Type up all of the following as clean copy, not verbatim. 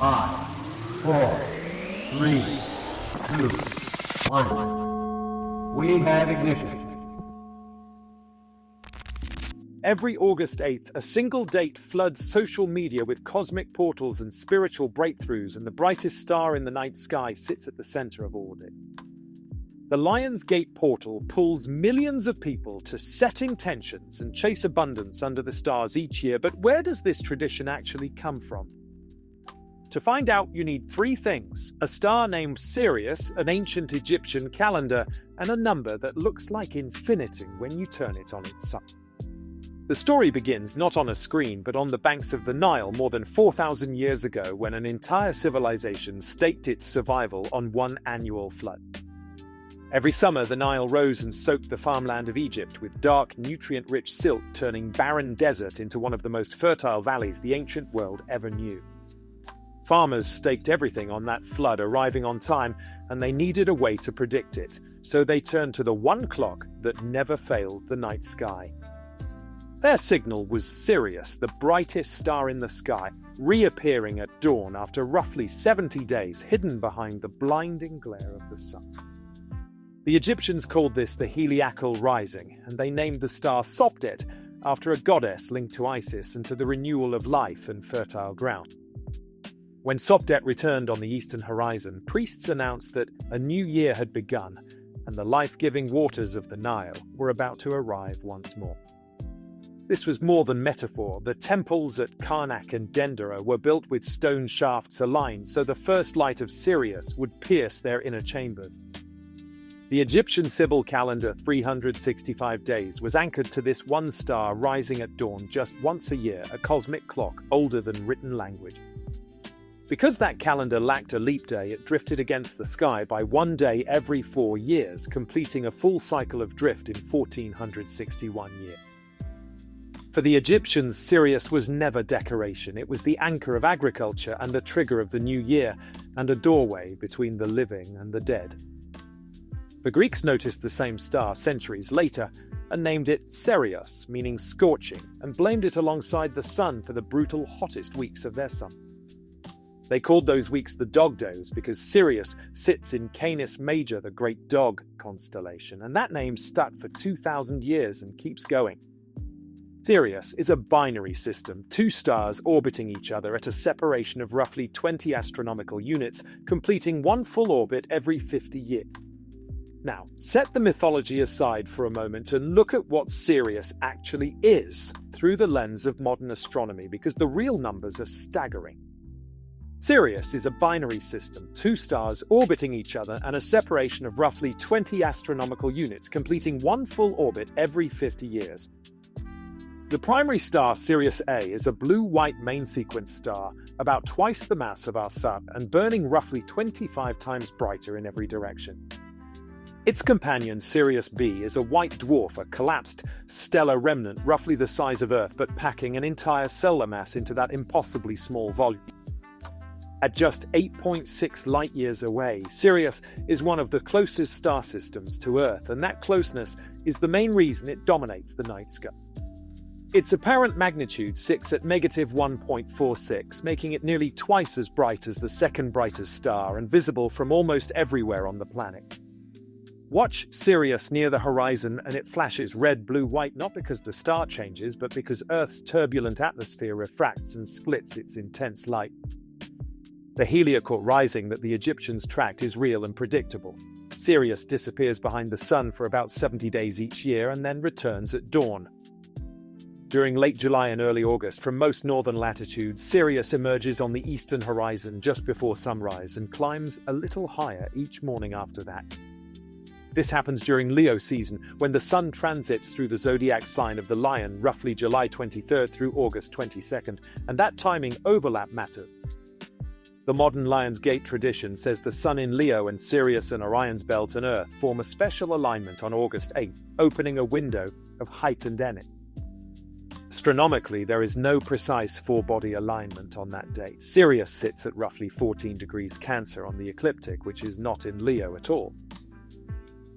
5, 4, 3, 2, 1. We have ignition. Every August 8th, a single date floods social media with cosmic portals and spiritual breakthroughs, and the brightest star in the night sky sits at the center of all of it. The Lion's Gate portal pulls millions of people to set intentions and chase abundance under the stars each year, but where does this tradition actually come from? To find out, you need three things: a star named Sirius, an ancient Egyptian calendar, and a number that looks like infinity when you turn it on its side. The story begins not on a screen, but on the banks of the Nile more than 4,000 years ago, when an entire civilization staked its survival on one annual flood. Every summer, the Nile rose and soaked the farmland of Egypt with dark, nutrient-rich silt, turning barren desert into one of the most fertile valleys the ancient world ever knew. Farmers staked everything on that flood arriving on time, and they needed a way to predict it, so they turned to the one clock that never failed the night sky. Their signal was Sirius, the brightest star in the sky, reappearing at dawn after roughly 70 days, hidden behind the blinding glare of the sun. The Egyptians called this the heliacal rising, and they named the star Sopdet after a goddess linked to Isis and to the renewal of life and fertile ground. When Sopdet returned on the eastern horizon, priests announced that a new year had begun, and the life-giving waters of the Nile were about to arrive once more. This was more than metaphor. The temples at Karnak and Dendera were built with stone shafts aligned so the first light of Sirius would pierce their inner chambers. The Egyptian Sibyl calendar, 365 days, was anchored to this one star rising at dawn just once a year, a cosmic clock older than written language. Because that calendar lacked a leap day, it drifted against the sky by one day every 4 years, completing a full cycle of drift in 1461 years. For the Egyptians, Sirius was never decoration. It was the anchor of agriculture and the trigger of the new year, and a doorway between the living and the dead. The Greeks noticed the same star centuries later and named it Sirius, meaning scorching, and blamed it alongside the sun for the brutal hottest weeks of their summer. They called those weeks the dog days because Sirius sits in Canis Major, the great dog constellation, and that name stuck for 2,000 years and keeps going. Sirius is a binary system, two stars orbiting each other at a separation of roughly 20 astronomical units, completing one full orbit every 50 years. Now, set the mythology aside for a moment and look at what Sirius actually is through the lens of modern astronomy, because the real numbers are staggering. Sirius is a binary system, two stars orbiting each other and a separation of roughly 20 astronomical units, completing one full orbit every 50 years. The primary star, Sirius A, is a blue-white main-sequence star, about twice the mass of our Sun, and burning roughly 25 times brighter in every direction. Its companion, Sirius B, is a white dwarf, a collapsed stellar remnant roughly the size of Earth, but packing an entire solar mass into that impossibly small volume. At just 8.6 light-years away, Sirius is one of the closest star systems to Earth, and that closeness is the main reason it dominates the night sky. Its apparent magnitude sits at -1.46, making it nearly twice as bright as the second brightest star and visible from almost everywhere on the planet. Watch Sirius near the horizon and it flashes red, blue, white, not because the star changes, but because Earth's turbulent atmosphere refracts and splits its intense light. The heliacal rising that the Egyptians tracked is real and predictable. Sirius disappears behind the sun for about 70 days each year and then returns at dawn. During late July and early August, from most northern latitudes, Sirius emerges on the eastern horizon just before sunrise and climbs a little higher each morning after that. This happens during Leo season, when the sun transits through the zodiac sign of the Lion, roughly July 23rd through August 22nd, and that timing overlap matters. The modern Lion's Gate tradition says the Sun in Leo and Sirius and Orion's belt and Earth form a special alignment on August 8th, opening a window of heightened energy. Astronomically, there is no precise four-body alignment on that date. Sirius sits at roughly 14 degrees Cancer on the ecliptic, which is not in Leo at all.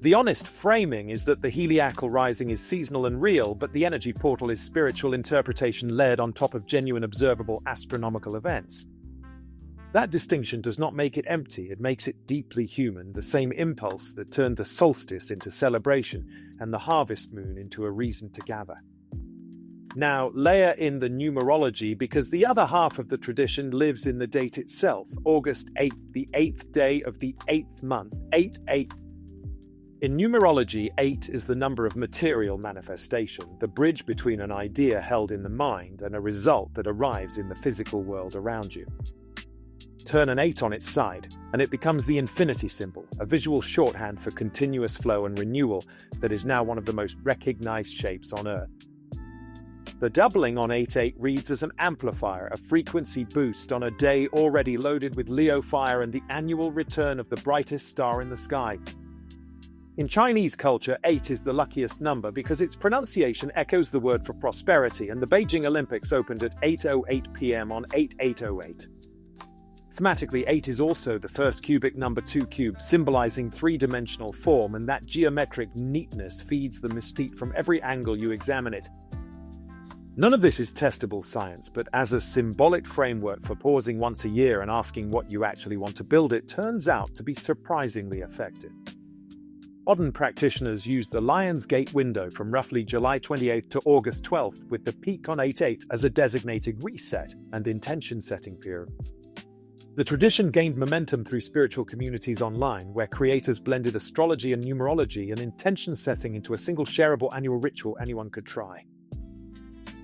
The honest framing is that the heliacal rising is seasonal and real, but the energy portal is spiritual interpretation layered on top of genuine observable astronomical events. That distinction does not make it empty, it makes it deeply human, the same impulse that turned the solstice into celebration and the harvest moon into a reason to gather. Now, layer in the numerology because the other half of the tradition lives in the date itself, August 8th, the 8th day of the 8th month, 8-8. In numerology, 8 is the number of material manifestation, the bridge between an idea held in the mind and a result that arrives in the physical world around you. Turn an 8 on its side, and it becomes the infinity symbol, a visual shorthand for continuous flow and renewal that is now one of the most recognized shapes on Earth. The doubling on 8-8 reads as an amplifier, a frequency boost on a day already loaded with Leo fire and the annual return of the brightest star in the sky. In Chinese culture, 8 is the luckiest number because its pronunciation echoes the word for prosperity, and the Beijing Olympics opened at 8:08 p.m. on 8/8/08. Thematically, 8 is also the first cubic number 2 cube, symbolizing three-dimensional form, and that geometric neatness feeds the mystique from every angle you examine it. None of this is testable science, but as a symbolic framework for pausing once a year and asking what you actually want to build, it turns out to be surprisingly effective. Modern practitioners use the Lion's Gate window from roughly July 28th to August 12th, with the peak on 8/8 as a designated reset and intention-setting period. The tradition gained momentum through spiritual communities online, where creators blended astrology and numerology and intention setting into a single shareable annual ritual anyone could try.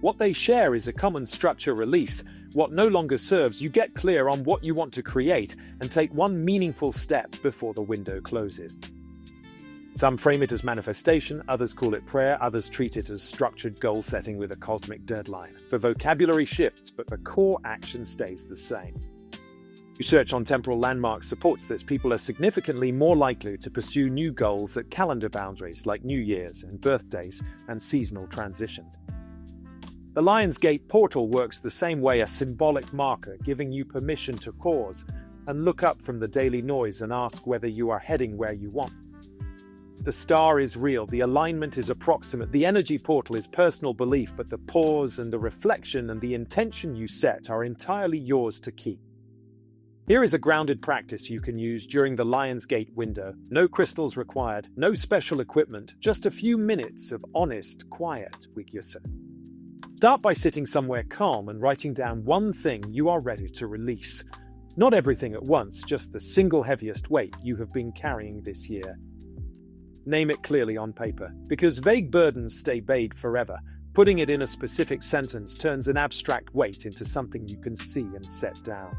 What they share is a common structure release. What no longer serves, you get clear on what you want to create and take one meaningful step before the window closes. Some frame it as manifestation, others call it prayer, others treat it as structured goal setting with a cosmic deadline. The vocabulary shifts, but the core action stays the same. Research on temporal landmarks supports this. People are significantly more likely to pursue new goals at calendar boundaries like New Year's and birthdays and seasonal transitions. The Lion's Gate portal works the same way, a symbolic marker giving you permission to pause and look up from the daily noise and ask whether you are heading where you want. The star is real, the alignment is approximate, the energy portal is personal belief, but the pause and the reflection and the intention you set are entirely yours to keep. Here is a grounded practice you can use during the Lion's Gate window. No crystals required, no special equipment, just a few minutes of honest, quiet with yourself. Start by sitting somewhere calm and writing down one thing you are ready to release. Not everything at once, just the single heaviest weight you have been carrying this year. Name it clearly on paper, because vague burdens stay vague forever. Putting it in a specific sentence turns an abstract weight into something you can see and set down.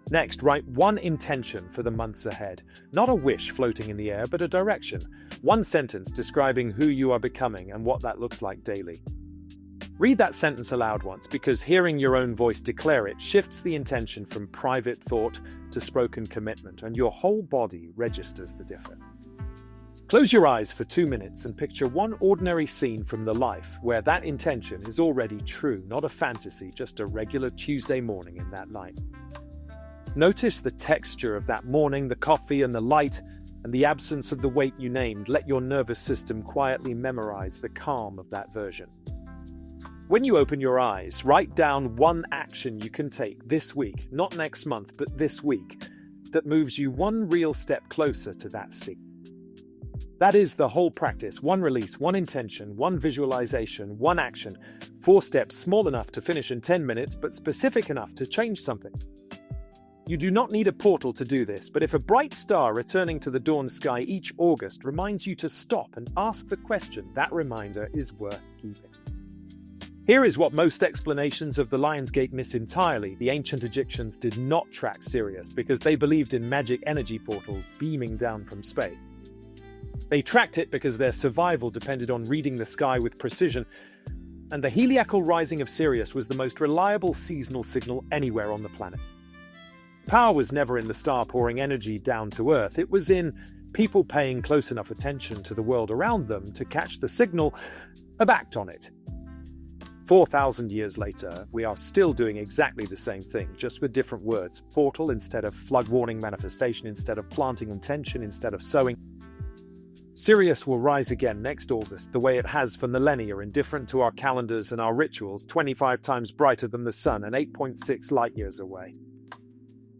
Next, write one intention for the months ahead. Not a wish floating in the air, but a direction. One sentence describing who you are becoming and what that looks like daily. Read that sentence aloud once, because hearing your own voice declare it shifts the intention from private thought to spoken commitment, and your whole body registers the difference. Close your eyes for 2 minutes and picture one ordinary scene from the life where that intention is already true, not a fantasy, just a regular Tuesday morning in that light. Notice the texture of that morning, the coffee and the light, and the absence of the weight you named. Let your nervous system quietly memorize the calm of that version. When you open your eyes, write down one action you can take this week, not next month, but this week, that moves you one real step closer to that scene. That is the whole practice. One release, one intention, one visualization, one action. 4 steps, small enough to finish in 10 minutes, but specific enough to change something. You do not need a portal to do this, but if a bright star returning to the dawn sky each August reminds you to stop and ask the question, that reminder is worth keeping. Here is what most explanations of the Lion's Gate miss entirely. The ancient Egyptians did not track Sirius because they believed in magic energy portals beaming down from space. They tracked it because their survival depended on reading the sky with precision, and the heliacal rising of Sirius was the most reliable seasonal signal anywhere on the planet. Power was never in the star pouring energy down to Earth. It was in people paying close enough attention to the world around them to catch the signal and act on it. 4,000 years later, we are still doing exactly the same thing, just with different words. Portal instead of flood warning, manifestation instead of planting intention instead of sowing. Sirius will rise again next August, the way it has for millennia, indifferent to our calendars and our rituals, 25 times brighter than the sun and 8.6 light years away.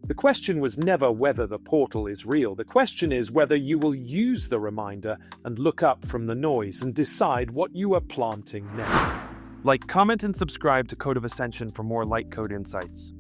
The question was never whether the portal is real. The question is whether you will use the reminder and look up from the noise and decide what you are planting next. Like, comment, and subscribe to Code of Ascension for more light code insights.